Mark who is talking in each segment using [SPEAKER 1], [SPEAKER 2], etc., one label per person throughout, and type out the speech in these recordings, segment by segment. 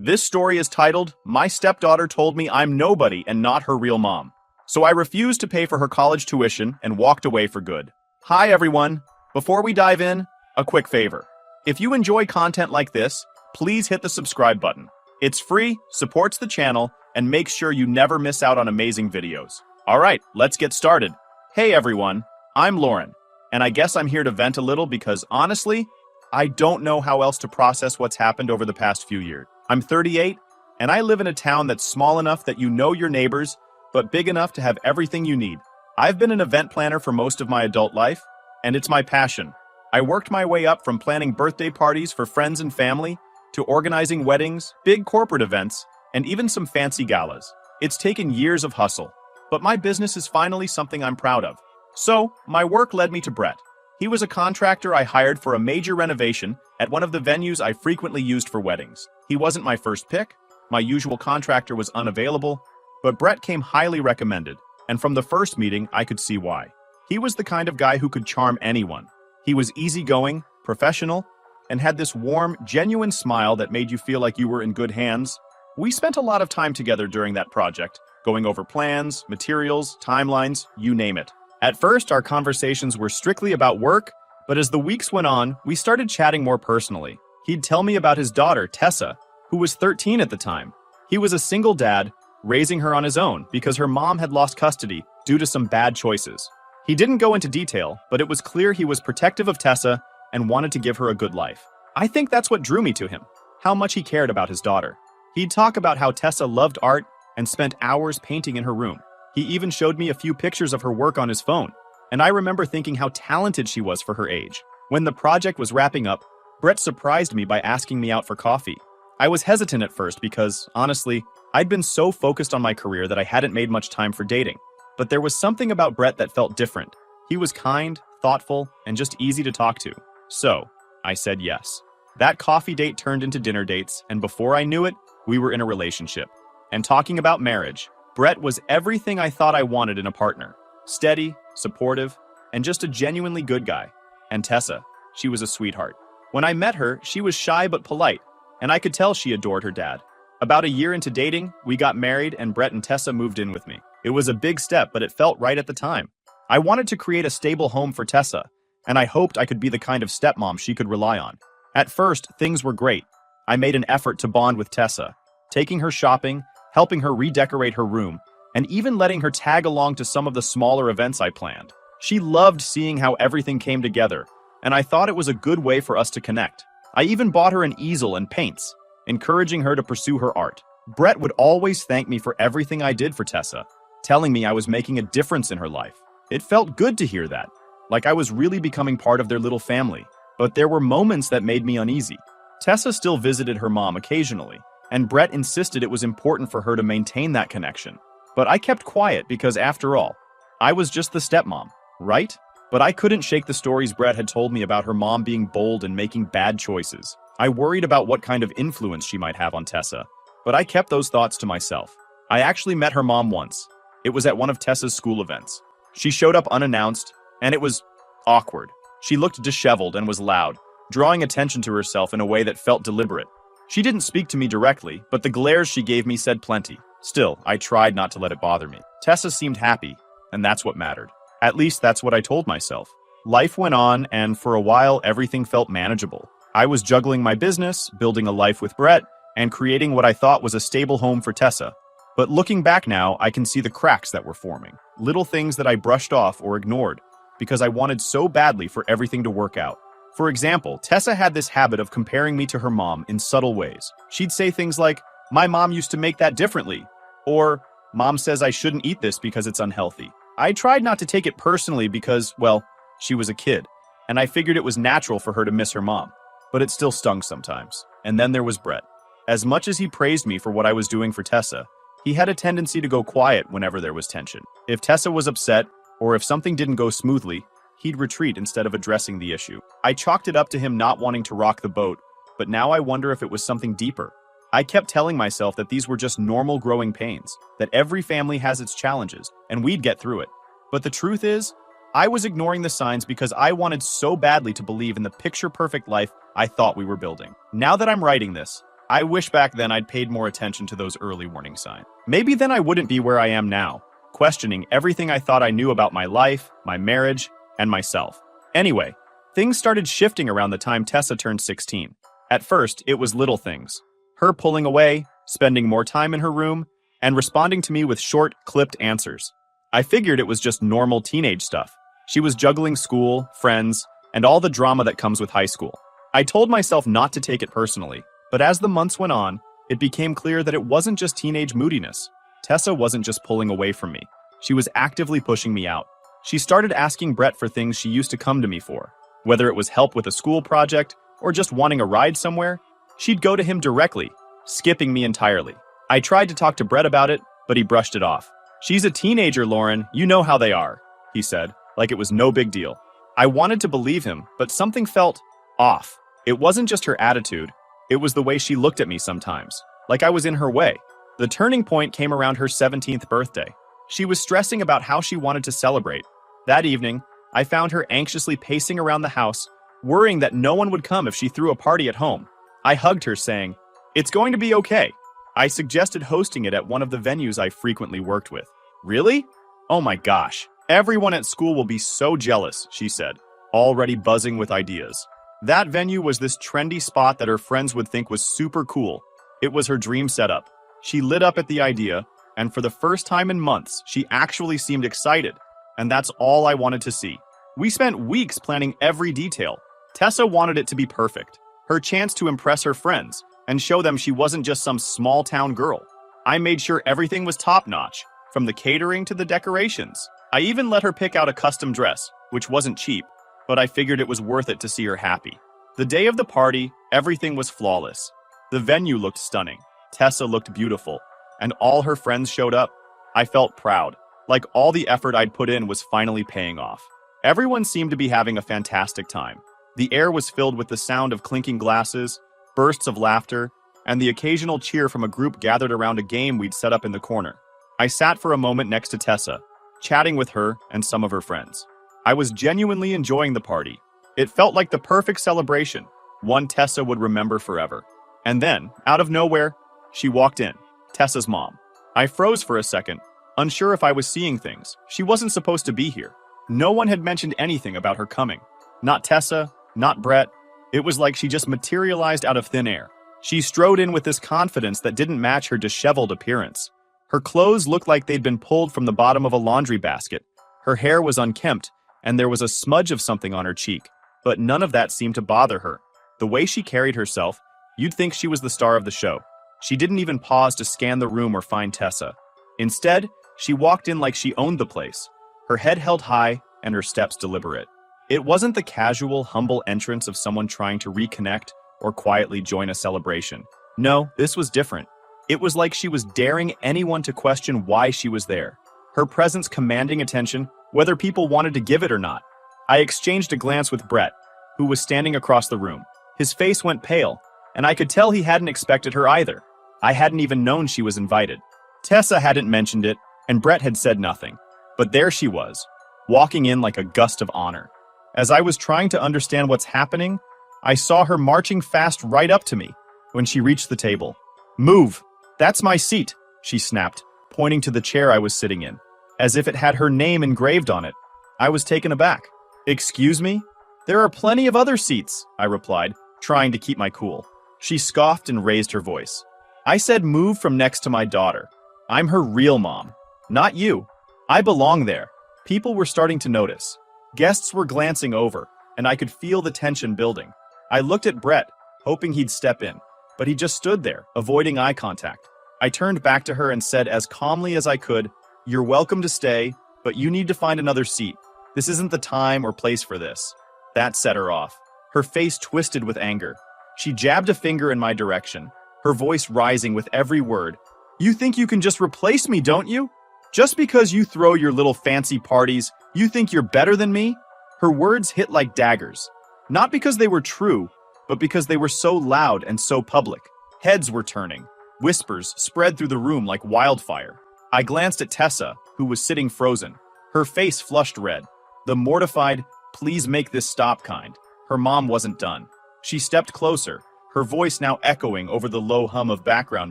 [SPEAKER 1] This story is titled, My Stepdaughter Told Me I'm Nobody and Not Her Real Mom. So I refused to pay for her college tuition and walked away for good. Hi everyone. Before we dive in, a quick favor. If you enjoy content like this, please hit the subscribe button. It's free, supports the channel, and makes sure you never miss out on amazing videos. Alright, let's get started. Hey everyone, I'm Lauren, and I guess I'm here to vent a little because honestly, I don't know how else to process what's happened over the past few years. I'm 38, and I live in a town that's small enough that you know your neighbors, but big enough to have everything you need. I've been an event planner for most of my adult life, and it's my passion. I worked my way up from planning birthday parties for friends and family, to organizing weddings, big corporate events, and even some fancy galas. It's taken years of hustle, but my business is finally something I'm proud of. So, my work led me to Brett. He was a contractor I hired for a major renovation at one of the venues I frequently used for weddings. He wasn't my first pick, my usual contractor was unavailable, but Brett came highly recommended, and from the first meeting I could see why. He was the kind of guy who could charm anyone. He was easygoing, professional, and had this warm, genuine smile that made you feel like you were in good hands. We spent a lot of time together during that project, going over plans, materials, timelines, you name it. At first, our conversations were strictly about work, but as the weeks went on, we started chatting more personally. He'd tell me about his daughter, Tessa, who was 13 at the time. He was a single dad, raising her on his own because her mom had lost custody due to some bad choices. He didn't go into detail, but it was clear he was protective of Tessa and wanted to give her a good life. I think that's what drew me to him, how much he cared about his daughter. He'd talk about how Tessa loved art and spent hours painting in her room. He even showed me a few pictures of her work on his phone, and I remember thinking how talented she was for her age. When the project was wrapping up, Brett surprised me by asking me out for coffee. I was hesitant at first because, honestly, I'd been so focused on my career that I hadn't made much time for dating. But there was something about Brett that felt different. He was kind, thoughtful, and just easy to talk to. So, I said yes. That coffee date turned into dinner dates, and before I knew it, we were in a relationship. And talking about marriage, Brett was everything I thought I wanted in a partner. Steady, supportive, and just a genuinely good guy. And Tessa, she was a sweetheart. When I met her, she was shy but polite, and I could tell she adored her dad. About a year into dating, we got married and Brett and Tessa moved in with me. It was a big step, but it felt right at the time. I wanted to create a stable home for Tessa, and I hoped I could be the kind of stepmom she could rely on. At first, things were great. I made an effort to bond with Tessa, taking her shopping, helping her redecorate her room, and even letting her tag along to some of the smaller events I planned. She loved seeing how everything came together, and I thought it was a good way for us to connect. I even bought her an easel and paints, encouraging her to pursue her art. Brett would always thank me for everything I did for Tessa, telling me I was making a difference in her life. It felt good to hear that, like I was really becoming part of their little family. But there were moments that made me uneasy. Tessa still visited her mom occasionally, and Brett insisted it was important for her to maintain that connection. But I kept quiet because, after all, I was just the stepmom, right? But I couldn't shake the stories Brett had told me about her mom being bold and making bad choices. I worried about what kind of influence she might have on Tessa, but I kept those thoughts to myself. I actually met her mom once. It was at one of Tessa's school events. She showed up unannounced, and it was awkward. She looked disheveled and was loud, drawing attention to herself in a way that felt deliberate. She didn't speak to me directly, but the glares she gave me said plenty. Still, I tried not to let it bother me. Tessa seemed happy, and that's what mattered. At least that's what I told myself. Life went on, and for a while everything felt manageable. I was juggling my business, building a life with Brett, and creating what I thought was a stable home for Tessa. But looking back now, I can see the cracks that were forming. Little things that I brushed off or ignored, because I wanted so badly for everything to work out. For example, Tessa had this habit of comparing me to her mom in subtle ways. She'd say things like, "My mom used to make that differently," or "Mom says I shouldn't eat this because it's unhealthy." I tried not to take it personally because, well, she was a kid, and I figured it was natural for her to miss her mom. But it still stung sometimes. And then there was Brett. As much as he praised me for what I was doing for Tessa, he had a tendency to go quiet whenever there was tension. If Tessa was upset, or if something didn't go smoothly, he'd retreat instead of addressing the issue. I chalked it up to him not wanting to rock the boat, but now I wonder if it was something deeper. I kept telling myself that these were just normal growing pains, that every family has its challenges, and we'd get through it. But the truth is, I was ignoring the signs because I wanted so badly to believe in the picture-perfect life I thought we were building. Now that I'm writing this, I wish back then I'd paid more attention to those early warning signs. Maybe then I wouldn't be where I am now, questioning everything I thought I knew about my life, my marriage, and myself. Anyway, things started shifting around the time Tessa turned 16. At first, it was little things. Her pulling away, spending more time in her room, and responding to me with short, clipped answers. I figured it was just normal teenage stuff. She was juggling school, friends, and all the drama that comes with high school. I told myself not to take it personally, but as the months went on, it became clear that it wasn't just teenage moodiness. Tessa wasn't just pulling away from me. She was actively pushing me out. She started asking Brett for things she used to come to me for. Whether it was help with a school project or just wanting a ride somewhere, she'd go to him directly, skipping me entirely. I tried to talk to Brett about it, but he brushed it off. "She's a teenager, Lauren. You know how they are," he said, like it was no big deal. I wanted to believe him, but something felt off. It wasn't just her attitude. It was the way she looked at me sometimes, like I was in her way. The turning point came around her 17th birthday. She was stressing about how she wanted to celebrate. That evening, I found her anxiously pacing around the house, worrying that no one would come if she threw a party at home. I hugged her, saying, "It's going to be okay." I suggested hosting it at one of the venues I frequently worked with. "Really? Oh my gosh. Everyone at school will be so jealous," she said, already buzzing with ideas. That venue was this trendy spot that her friends would think was super cool. It was her dream setup. She lit up at the idea, and for the first time in months, she actually seemed excited. And that's all I wanted to see. We spent weeks planning every detail. Tessa wanted it to be perfect. Her chance to impress her friends and show them she wasn't just some small-town girl. I made sure everything was top-notch, from the catering to the decorations. I even let her pick out a custom dress, which wasn't cheap, but I figured it was worth it to see her happy. The day of the party, everything was flawless. The venue looked stunning. Tessa looked beautiful, and all her friends showed up. I felt proud, like all the effort I'd put in was finally paying off. Everyone seemed to be having a fantastic time. The air was filled with the sound of clinking glasses, bursts of laughter, and the occasional cheer from a group gathered around a game we'd set up in the corner. I sat for a moment next to Tessa, chatting with her and some of her friends. I was genuinely enjoying the party. It felt like the perfect celebration, one Tessa would remember forever. And then, out of nowhere, she walked in, Tessa's mom. I froze for a second, unsure if I was seeing things. She wasn't supposed to be here. No one had mentioned anything about her coming. Not Tessa, not Brett. It was like she just materialized out of thin air. She strode in with this confidence that didn't match her disheveled appearance. Her clothes looked like they'd been pulled from the bottom of a laundry basket. Her hair was unkempt, and there was a smudge of something on her cheek. But none of that seemed to bother her. The way she carried herself, you'd think she was the star of the show. She didn't even pause to scan the room or find Tessa. Instead, she walked in like she owned the place, her head held high and her steps deliberate. It wasn't the casual, humble entrance of someone trying to reconnect or quietly join a celebration. No, this was different. It was like she was daring anyone to question why she was there. Her presence commanding attention, whether people wanted to give it or not. I exchanged a glance with Brett, who was standing across the room. His face went pale, and I could tell he hadn't expected her either. I hadn't even known she was invited. Tessa hadn't mentioned it, and Brett had said nothing. But there she was, walking in like a gust of honor. As I was trying to understand what's happening, I saw her marching fast right up to me when she reached the table. "Move! That's my seat," she snapped, pointing to the chair I was sitting in, as if it had her name engraved on it. I was taken aback. "Excuse me? There are plenty of other seats," I replied, trying to keep my cool. She scoffed and raised her voice. "I said move from next to my daughter. I'm her real mom, not you. I belong there." People were starting to notice. Guests were glancing over, and I could feel the tension building. I looked at Brett, hoping he'd step in, but he just stood there, avoiding eye contact. I turned back to her and said as calmly as I could, "You're welcome to stay, but you need to find another seat. This isn't the time or place for this." That set her off. Her face twisted with anger. She jabbed a finger in my direction, her voice rising with every word. "You think you can just replace me, don't you? Just because you throw your little fancy parties, you think you're better than me?" Her words hit like daggers. Not because they were true, but because they were so loud and so public. Heads were turning. Whispers spread through the room like wildfire. I glanced at Tessa, who was sitting frozen. Her face flushed red. The mortified, "please make this stop" kind. Her mom wasn't done. She stepped closer, her voice now echoing over the low hum of background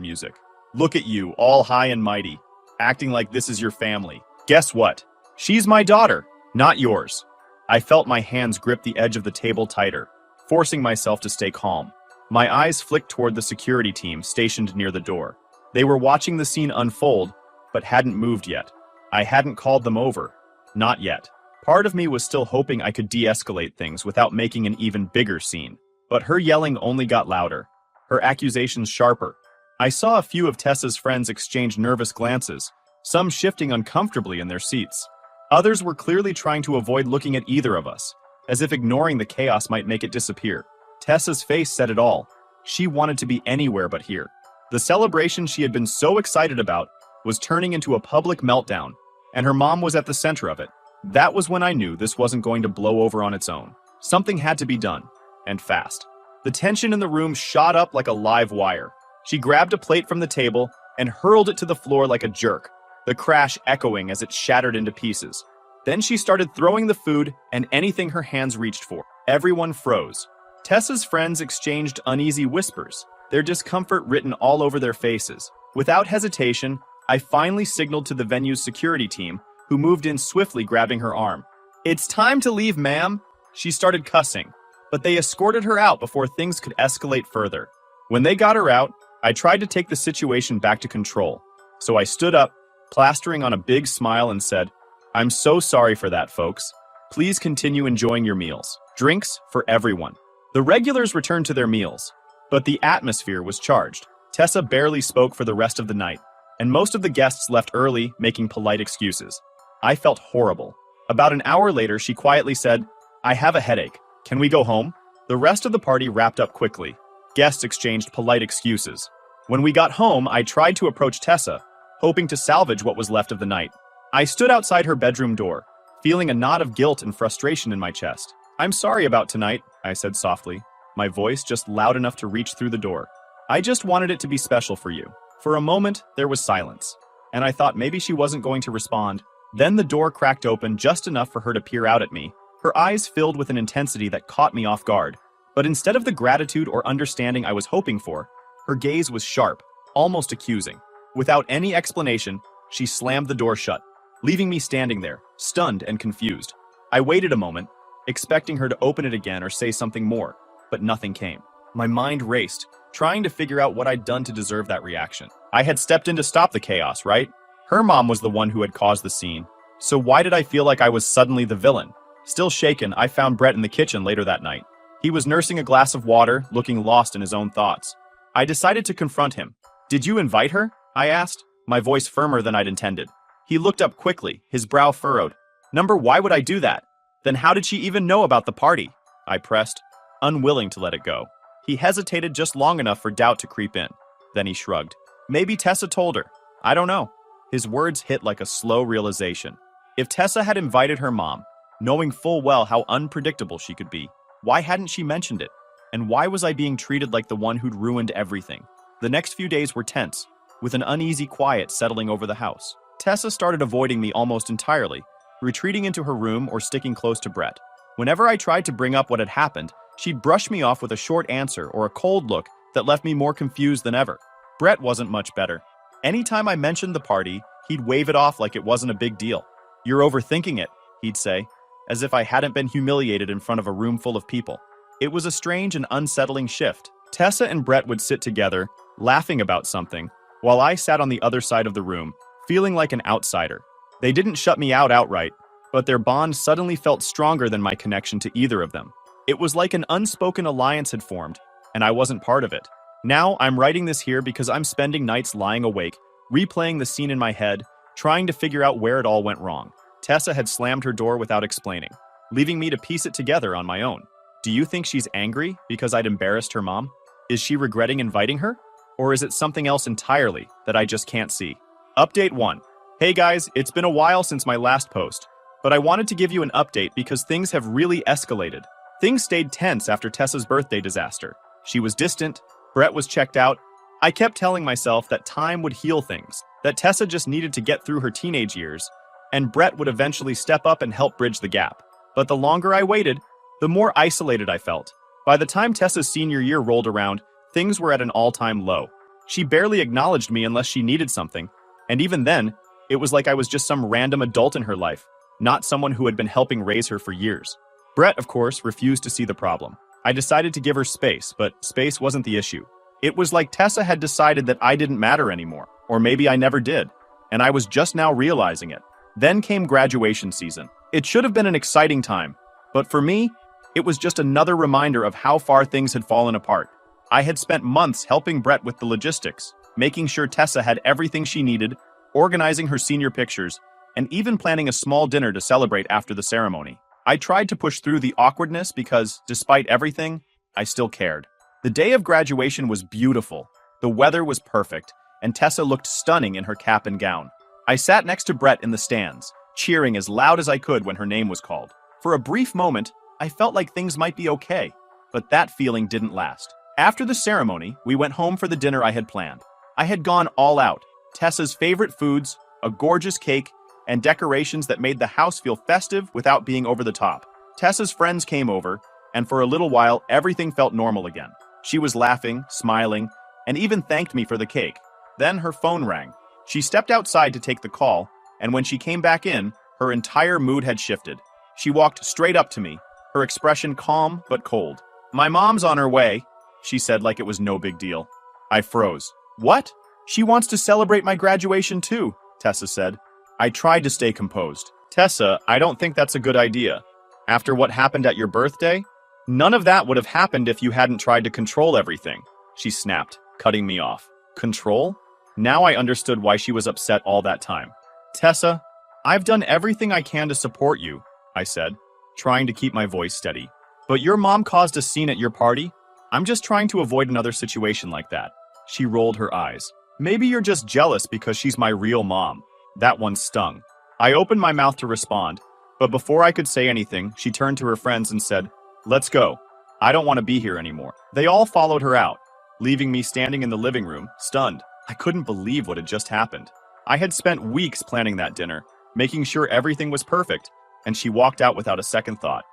[SPEAKER 1] music. Look at you, all high and mighty, acting like this is your family. Guess what? She's my daughter, not yours. I felt my hands grip the edge of the table tighter, forcing myself to stay calm. My eyes flicked toward the security team stationed near the door. They were watching the scene unfold, but hadn't moved yet. I hadn't called them over. Not yet. Part of me was still hoping I could de-escalate things without making an even bigger scene. But her yelling only got louder, her accusations sharper. I saw a few of Tessa's friends exchange nervous glances, some shifting uncomfortably in their seats. Others were clearly trying to avoid looking at either of us, as if ignoring the chaos might make it disappear. Tessa's face said it all. She wanted to be anywhere but here. The celebration she had been so excited about was turning into a public meltdown, and her mom was at the center of it. That was when I knew this wasn't going to blow over on its own. Something had to be done, and fast. The tension in the room shot up like a live wire. She grabbed a plate from the table and hurled it to the floor like a jerk, the crash echoing as it shattered into pieces. Then she started throwing the food and anything her hands reached for. Everyone froze. Tessa's friends exchanged uneasy whispers, their discomfort written all over their faces. Without hesitation, I finally signaled to the venue's security team, who moved in swiftly, grabbing her arm. "It's time to leave, ma'am." She started cussing, but they escorted her out before things could escalate further. When they got her out, I tried to take the situation back to control. So I stood up, plastering on a big smile, and said, "I'm so sorry for that, folks. Please continue enjoying your meals. Drinks for everyone." The regulars returned to their meals, but the atmosphere was charged. Tessa barely spoke for the rest of the night, and most of the guests left early, making polite excuses. I felt horrible. About an hour later, she quietly said, "I have a headache. Can we go home?" The rest of the party wrapped up quickly. Guests exchanged polite excuses. When we got home, I tried to approach Tessa, hoping to salvage what was left of the night. I stood outside her bedroom door, feeling a knot of guilt and frustration in my chest. "I'm sorry about tonight," I said softly, my voice just loud enough to reach through the door. "I just wanted it to be special for you." For a moment, there was silence, and I thought maybe she wasn't going to respond. Then the door cracked open just enough for her to peer out at me, her eyes filled with an intensity that caught me off guard. But instead of the gratitude or understanding I was hoping for, her gaze was sharp, almost accusing. Without any explanation, she slammed the door shut, leaving me standing there, stunned and confused. I waited a moment, expecting her to open it again or say something more, but nothing came. My mind raced, trying to figure out what I'd done to deserve that reaction. I had stepped in to stop the chaos, right? Her mom was the one who had caused the scene. So why did I feel like I was suddenly the villain? Still shaken, I found Brett in the kitchen later that night. He was nursing a glass of water, looking lost in his own thoughts. I decided to confront him. "Did you invite her?" I asked, my voice firmer than I'd intended. He looked up quickly, his brow furrowed. Why would I do that? Then how did she even know about the party?" I pressed, unwilling to let it go. He hesitated just long enough for doubt to creep in. Then he shrugged. "Maybe Tessa told her. I don't know." His words hit like a slow realization. If Tessa had invited her mom, knowing full well how unpredictable she could be, why hadn't she mentioned it? And why was I being treated like the one who'd ruined everything? The next few days were tense, with an uneasy quiet settling over the house. Tessa started avoiding me almost entirely, retreating into her room or sticking close to Brett. Whenever I tried to bring up what had happened, she'd brush me off with a short answer or a cold look that left me more confused than ever. Brett wasn't much better. Anytime I mentioned the party, he'd wave it off like it wasn't a big deal. "You're overthinking it," he'd say, as if I hadn't been humiliated in front of a room full of people. It was a strange and unsettling shift. Tessa and Brett would sit together, laughing about something, while I sat on the other side of the room, feeling like an outsider. They didn't shut me out outright, but their bond suddenly felt stronger than my connection to either of them. It was like an unspoken alliance had formed, and I wasn't part of it. Now, I'm writing this here because I'm spending nights lying awake, replaying the scene in my head, trying to figure out where it all went wrong. Tessa had slammed her door without explaining, leaving me to piece it together on my own. Do you think she's angry because I'd embarrassed her mom? Is she regretting inviting her? Or is it something else entirely that I just can't see? Update 1. Hey guys, it's been a while since my last post, but I wanted to give you an update because things have really escalated. Things stayed tense after Tessa's birthday disaster. She was distant, Brett was checked out. I kept telling myself that time would heal things, that Tessa just needed to get through her teenage years, and Brett would eventually step up and help bridge the gap. But the longer I waited, the more isolated I felt. By the time Tessa's senior year rolled around, Things were at an all-time low. She barely acknowledged me unless she needed something, and even then, it was like I was just some random adult in her life, not someone who had been helping raise her for years. Brett, of course, refused to see the problem. I decided to give her space, but space wasn't the issue. It was like Tessa had decided that I didn't matter anymore, or maybe I never did, and I was just now realizing it. Then came graduation season. It should have been an exciting time, but for me, it was just another reminder of how far things had fallen apart. I had spent months helping Brett with the logistics, making sure Tessa had everything she needed, organizing her senior pictures, and even planning a small dinner to celebrate after the ceremony. I tried to push through the awkwardness because, despite everything, I still cared. The day of graduation was beautiful. The weather was perfect, and Tessa looked stunning in her cap and gown. I sat next to Brett in the stands, cheering as loud as I could when her name was called. For a brief moment, I felt like things might be okay, but that feeling didn't last. After the ceremony, we went home for the dinner I had planned. I had gone all out. Tessa's favorite foods, a gorgeous cake, and decorations that made the house feel festive without being over the top. Tessa's friends came over, and for a little while, everything felt normal again. She was laughing, smiling, and even thanked me for the cake. Then her phone rang. She stepped outside to take the call, and when she came back in, her entire mood had shifted. She walked straight up to me, her expression calm but cold. "My mom's on her way," she said like it was no big deal. I froze. "What?" "She wants to celebrate my graduation too," Tessa said. I tried to stay composed. "Tessa, I don't think that's a good idea. After what happened at your birthday? None of that would have happened if you hadn't tried to control everything," she snapped, cutting me off. Control? Now I understood why she was upset all that time. "Tessa, I've done everything I can to support you," I said, trying to keep my voice steady. "But your mom caused a scene at your party? I'm just trying to avoid another situation like that." She rolled her eyes. "Maybe you're just jealous because she's my real mom." That one stung. I opened my mouth to respond, but before I could say anything, she turned to her friends and said, "Let's go. I don't want to be here anymore." They all followed her out, leaving me standing in the living room, stunned. I couldn't believe what had just happened. I had spent weeks planning that dinner, making sure everything was perfect, and she walked out without a second thought.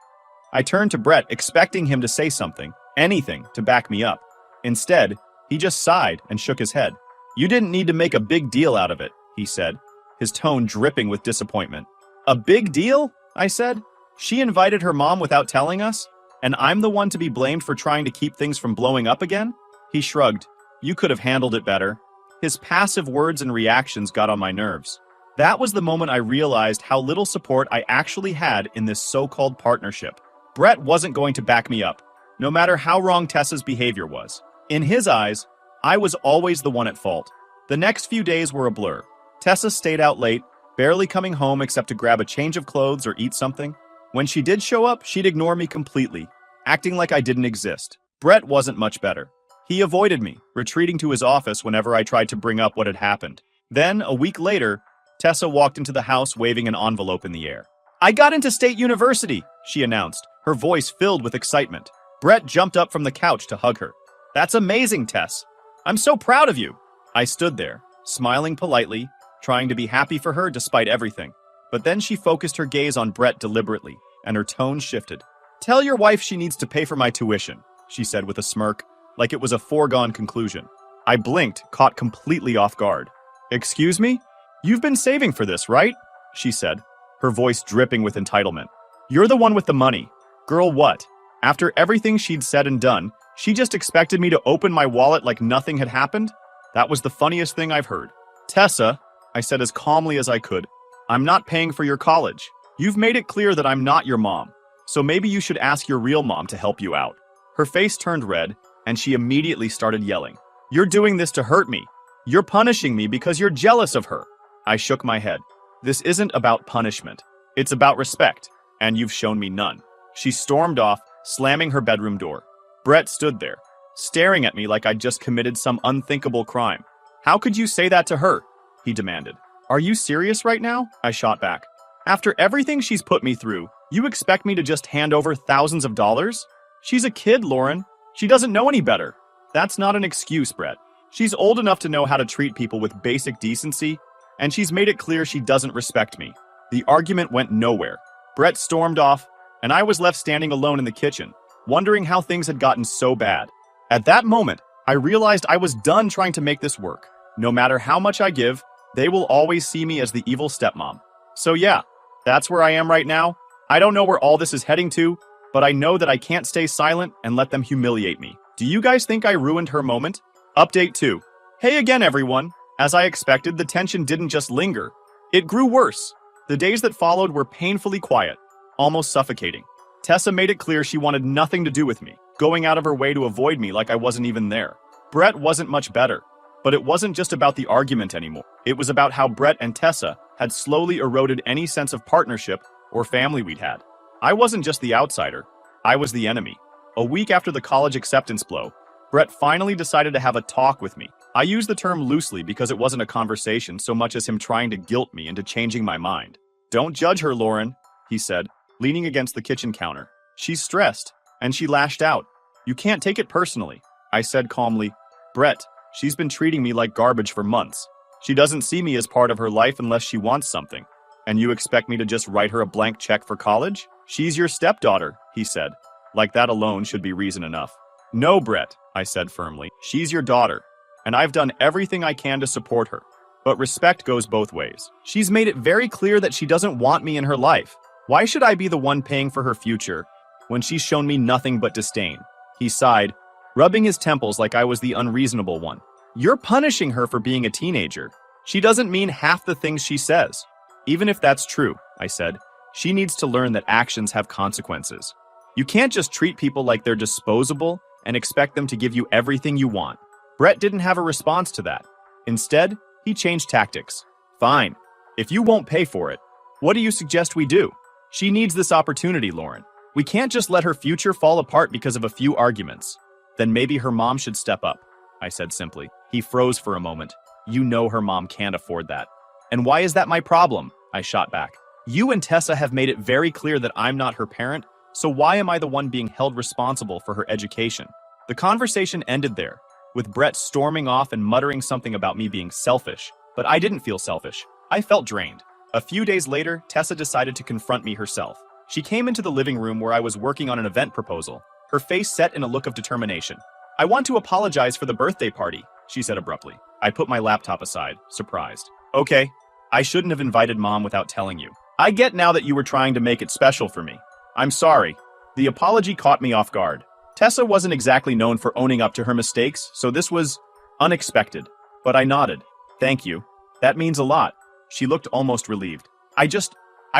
[SPEAKER 1] I turned to Brett, expecting him to say something, anything, to back me up. Instead, he just sighed and shook his head. "You didn't need to make a big deal out of it," he said, his tone dripping with disappointment. "A big deal?" I said. "She invited her mom without telling us, and I'm the one to be blamed for trying to keep things from blowing up again?" He shrugged. "You could have handled it better." His passive words and reactions got on my nerves. That was the moment I realized how little support I actually had in this so-called partnership. Brett wasn't going to back me up, no matter how wrong Tessa's behavior was. In his eyes, I was always the one at fault. The next few days were a blur. Tessa stayed out late, barely coming home except to grab a change of clothes or eat something. When she did show up, she'd ignore me completely, acting like I didn't exist. Brett wasn't much better. He avoided me, retreating to his office whenever I tried to bring up what had happened. Then, a week later, Tessa walked into the house waving an envelope in the air. "I got into State University," she announced, her voice filled with excitement. Brett jumped up from the couch to hug her. "That's amazing, Tess. I'm so proud of you." I stood there, smiling politely, trying to be happy for her despite everything. But then she focused her gaze on Brett deliberately, and her tone shifted. "Tell your wife she needs to pay for my tuition," she said with a smirk, like it was a foregone conclusion. I blinked, caught completely off guard. "Excuse me? You've been saving for this, right?" she said, her voice dripping with entitlement. "You're the one with the money. Girl, what?" After everything she'd said and done, she just expected me to open my wallet like nothing had happened? That was the funniest thing I've heard. "Tessa," I said as calmly as I could, "I'm not paying for your college. You've made it clear that I'm not your mom, so maybe you should ask your real mom to help you out." Her face turned red, and she immediately started yelling. "You're doing this to hurt me. You're punishing me because you're jealous of her." I shook my head. "This isn't about punishment. It's about respect, and you've shown me none." She stormed off, slamming her bedroom door. Brett stood there, staring at me like I'd just committed some unthinkable crime. "How could you say that to her?" he demanded. "Are you serious right now?" I shot back. "After everything she's put me through, you expect me to just hand over thousands of dollars? She's a kid, Lauren. She doesn't know any better." "That's not an excuse, Brett. She's old enough to know how to treat people with basic decency, and she's made it clear she doesn't respect me." The argument went nowhere. Brett stormed off, and I was left standing alone in the kitchen, wondering how things had gotten so bad. At that moment, I realized I was done trying to make this work. No matter how much I give, they will always see me as the evil stepmom. So yeah, that's where I am right now. I don't know where all this is heading to, but I know that I can't stay silent and let them humiliate me. Do you guys think I ruined her moment? Update 2. Hey again, everyone. As I expected, the tension didn't just linger. It grew worse. The days that followed were painfully quiet, almost suffocating. Tessa made it clear she wanted nothing to do with me, going out of her way to avoid me like I wasn't even there. Brett wasn't much better, but it wasn't just about the argument anymore. It was about how Brett and Tessa had slowly eroded any sense of partnership or family we'd had. I wasn't just the outsider, I was the enemy. A week after the college acceptance blow, Brett finally decided to have a talk with me. I use the term loosely because it wasn't a conversation so much as him trying to guilt me into changing my mind. Don't judge her, Lauren, he said, leaning against the kitchen counter. She's stressed, and she lashed out. You can't take it personally, I said calmly. Brett, she's been treating me like garbage for months. She doesn't see me as part of her life unless she wants something. And you expect me to just write her a blank check for college? She's your stepdaughter, he said. Like that alone should be reason enough. No, Brett, I said firmly. She's your daughter, and I've done everything I can to support her. But respect goes both ways. She's made it very clear that she doesn't want me in her life. Why should I be the one paying for her future when she's shown me nothing but disdain? He sighed, rubbing his temples like I was the unreasonable one. You're punishing her for being a teenager. She doesn't mean half the things she says. Even if that's true, I said, she needs to learn that actions have consequences. You can't just treat people like they're disposable and expect them to give you everything you want. Brett didn't have a response to that. Instead, he changed tactics. Fine. If you won't pay for it, what do you suggest we do? She needs this opportunity, Lauren. We can't just let her future fall apart because of a few arguments. Then maybe her mom should step up, I said simply. He froze for a moment. You know her mom can't afford that. And why is that my problem? I shot back. You and Tessa have made it very clear that I'm not her parent, so why am I the one being held responsible for her education? The conversation ended there, with Brett storming off and muttering something about me being selfish. But I didn't feel selfish. I felt drained. A few days later, Tessa decided to confront me herself. She came into the living room where I was working on an event proposal, her face set in a look of determination. I want to apologize for the birthday party, she said abruptly. I put my laptop aside, surprised. Okay, I shouldn't have invited Mom without telling you. I get now that you were trying to make it special for me. I'm sorry. The apology caught me off guard. Tessa wasn't exactly known for owning up to her mistakes, so this was unexpected. But I nodded. Thank you. That means a lot. She looked almost relieved. I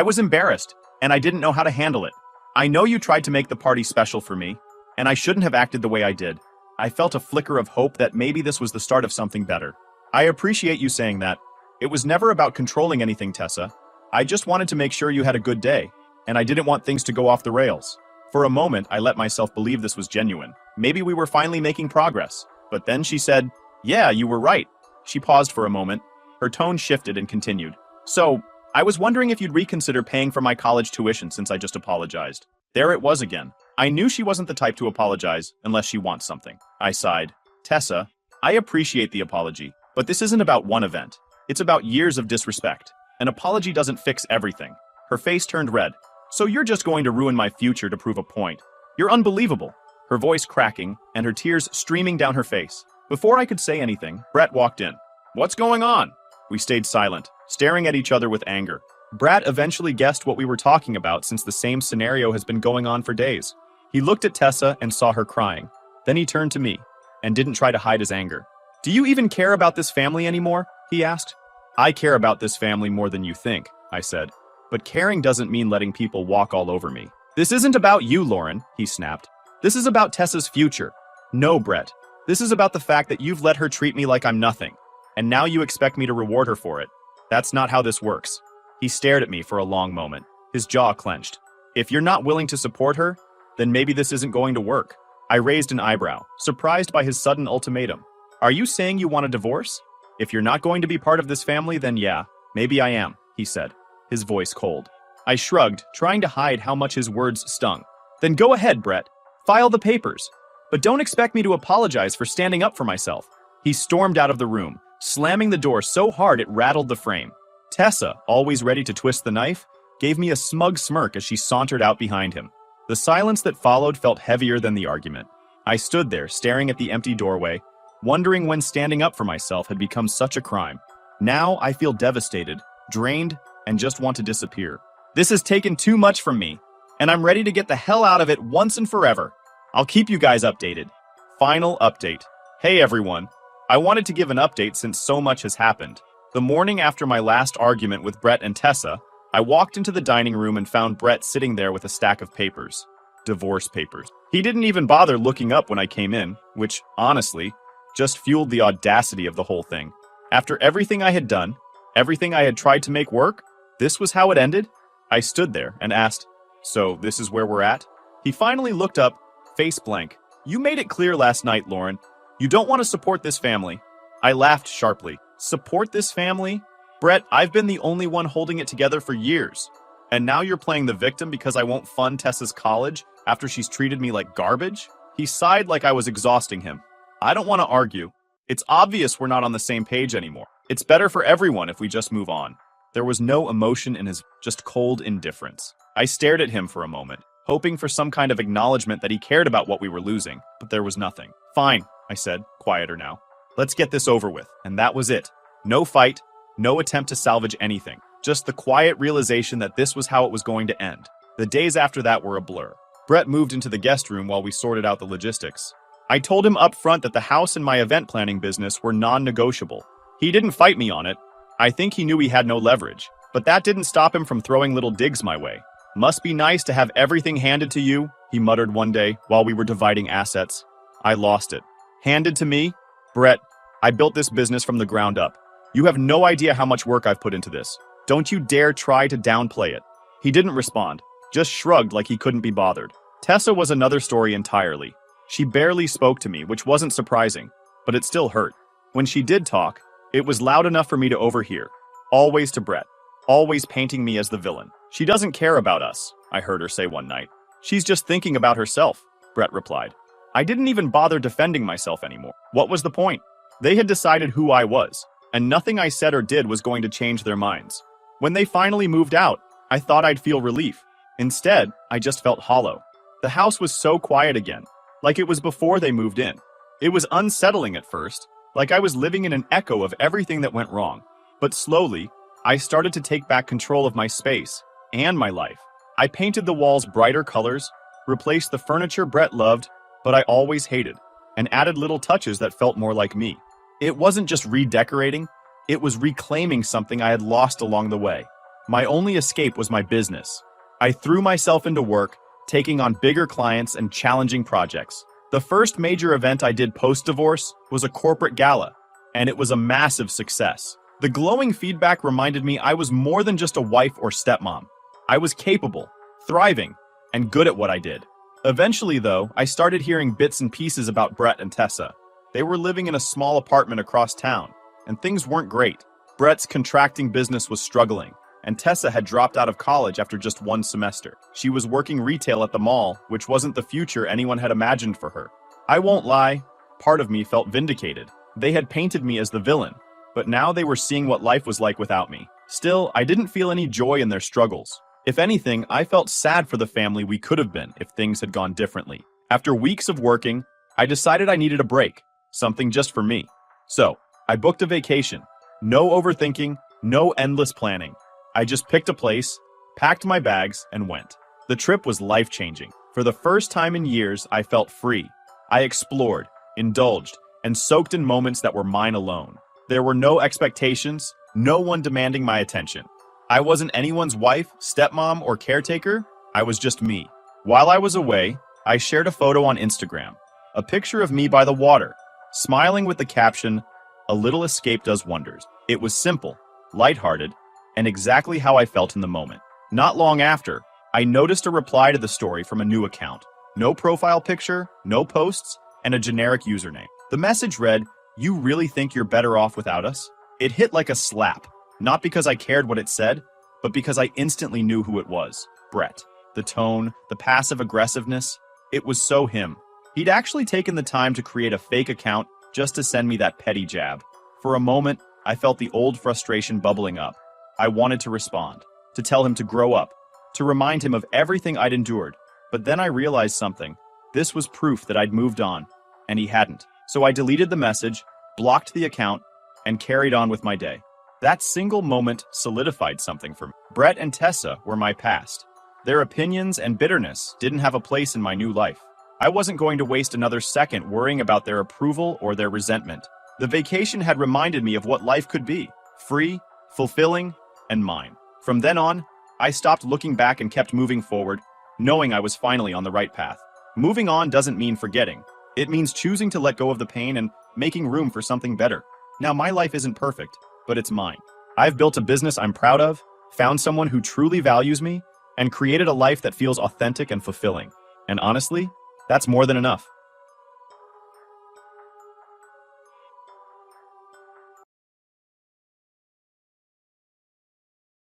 [SPEAKER 1] was embarrassed, and I didn't know how to handle it. I know you tried to make the party special for me, and I shouldn't have acted the way I did. I felt a flicker of hope that maybe this was the start of something better. I appreciate you saying that. It was never about controlling anything, Tessa. I just wanted to make sure you had a good day, and I didn't want things to go off the rails. For a moment, I let myself believe this was genuine. Maybe we were finally making progress. But then she said, yeah, you were right. She paused for a moment. Her tone shifted and continued. So, I was wondering if you'd reconsider paying for my college tuition since I just apologized. There it was again. I knew she wasn't the type to apologize unless she wants something. I sighed. Tessa, I appreciate the apology, but this isn't about one event. It's about years of disrespect. An apology doesn't fix everything. Her face turned red. So you're just going to ruin my future to prove a point. You're unbelievable. Her voice cracking and her tears streaming down her face. Before I could say anything, Brett walked in. What's going on? We stayed silent, staring at each other with anger. Brett eventually guessed what we were talking about since the same scenario has been going on for days. He looked at Tessa and saw her crying. Then he turned to me and didn't try to hide his anger. Do you even care about this family anymore? He asked. I care about this family more than you think, I said. But caring doesn't mean letting people walk all over me. This isn't about you, Lauren, he snapped. This is about Tessa's future. No, Brett. This is about the fact that you've let her treat me like I'm nothing. And now you expect me to reward her for it. That's not how this works. He stared at me for a long moment, his jaw clenched. If you're not willing to support her, then maybe this isn't going to work. I raised an eyebrow, surprised by his sudden ultimatum. Are you saying you want a divorce? If you're not going to be part of this family, then yeah, maybe I am, he said, his voice cold. I shrugged, trying to hide how much his words stung. Then go ahead, Brett. File the papers. But don't expect me to apologize for standing up for myself. He stormed out of the room, slamming the door so hard it rattled the frame. Tessa, always ready to twist the knife, gave me a smug smirk as she sauntered out behind him. The silence that followed felt heavier than the argument. I stood there, staring at the empty doorway, wondering when standing up for myself had become such a crime. Now I feel devastated, drained, and just want to disappear. This has taken too much from me, and I'm ready to get the hell out of it once and forever. I'll keep you guys updated. Final update. Hey everyone. I wanted to give an update since so much has happened. The morning after my last argument with Brett and Tessa, I walked into the dining room and found Brett sitting there with a stack of papers. Divorce papers. He didn't even bother looking up when I came in, which, honestly, just fueled the audacity of the whole thing. After everything I had done, everything I had tried to make work, this was how it ended? I stood there and asked, "So this is where we're at?" He finally looked up, face blank. "You made it clear last night, Lauren. You don't want to support this family." I laughed sharply. Support this family? Brett, I've been the only one holding it together for years. And now you're playing the victim because I won't fund Tessa's college after she's treated me like garbage? He sighed like I was exhausting him. I don't want to argue. It's obvious we're not on the same page anymore. It's better for everyone if we just move on. There was no emotion in his just cold indifference. I stared at him for a moment, hoping for some kind of acknowledgement that he cared about what we were losing, but there was nothing. "Fine," I said, quieter now. "Let's get this over with." And that was it. No fight, no attempt to salvage anything. Just the quiet realization that this was how it was going to end. The days after that were a blur. Brett moved into the guest room while we sorted out the logistics. I told him up front that the house and my event planning business were non-negotiable. He didn't fight me on it. I think he knew he had no leverage, but that didn't stop him from throwing little digs my way. "Must be nice to have everything handed to you," he muttered one day while we were dividing assets. I lost it. Handed to me? Brett, I built this business from the ground up. You have no idea how much work I've put into this. Don't you dare try to downplay it. He didn't respond, just shrugged like he couldn't be bothered. Tessa was another story entirely. She barely spoke to me, which wasn't surprising, but it still hurt. When she did talk, it was loud enough for me to overhear. Always to Brett. Always painting me as the villain. "She doesn't care about us," I heard her say one night. "She's just thinking about herself," Brett replied. I didn't even bother defending myself anymore. What was the point? They had decided who I was, and nothing I said or did was going to change their minds. When they finally moved out, I thought I'd feel relief. Instead, I just felt hollow. The house was so quiet again, like it was before they moved in. It was unsettling at first, like I was living in an echo of everything that went wrong. But slowly, I started to take back control of my space and my life. I painted the walls brighter colors, replaced the furniture Brett loved, but I always hated, and added little touches that felt more like me. It wasn't just redecorating, it was reclaiming something I had lost along the way. My only escape was my business. I threw myself into work, taking on bigger clients and challenging projects. The first major event I did post-divorce was a corporate gala, and it was a massive success. The glowing feedback reminded me I was more than just a wife or stepmom. I was capable, thriving, and good at what I did. Eventually, though, I started hearing bits and pieces about Brett and Tessa. They were living in a small apartment across town, and things weren't great. Brett's contracting business was struggling, and Tessa had dropped out of college after just one semester. She was working retail at the mall, which wasn't the future anyone had imagined for her. I won't lie, part of me felt vindicated. They had painted me as the villain, but now they were seeing what life was like without me. Still, I didn't feel any joy in their struggles. If anything, I felt sad for the family we could have been if things had gone differently. After weeks of working, I decided I needed a break, something just for me. So, I booked a vacation. No overthinking, no endless planning. I just picked a place, packed my bags, and went. The trip was life-changing. For the first time in years, I felt free. I explored, indulged, and soaked in moments that were mine alone. There were no expectations, no one demanding my attention. I wasn't anyone's wife, stepmom, or caretaker. I was just me. While I was away, I shared a photo on Instagram. A picture of me by the water, smiling with the caption, "A little escape does wonders." It was simple, lighthearted, and exactly how I felt in the moment. Not long after, I noticed a reply to the story from a new account. No profile picture, no posts, and a generic username. The message read, "You really think you're better off without us?" It hit like a slap. Not because I cared what it said, but because I instantly knew who it was. Brett. The tone, the passive aggressiveness, it was so him. He'd actually taken the time to create a fake account just to send me that petty jab. For a moment, I felt the old frustration bubbling up. I wanted to respond, to tell him to grow up, to remind him of everything I'd endured. But then I realized something. This was proof that I'd moved on, and he hadn't. So I deleted the message, blocked the account, and carried on with my day. That single moment solidified something for me. Brett and Tessa were my past. Their opinions and bitterness didn't have a place in my new life. I wasn't going to waste another second worrying about their approval or their resentment. The vacation had reminded me of what life could be: free, fulfilling, and mine. From then on, I stopped looking back and kept moving forward, knowing I was finally on the right path. Moving on doesn't mean forgetting. It means choosing to let go of the pain and making room for something better. Now, my life isn't perfect, but it's mine. I've built a business I'm proud of, found someone who truly values me, and created a life that feels authentic and fulfilling. And honestly, that's more than enough.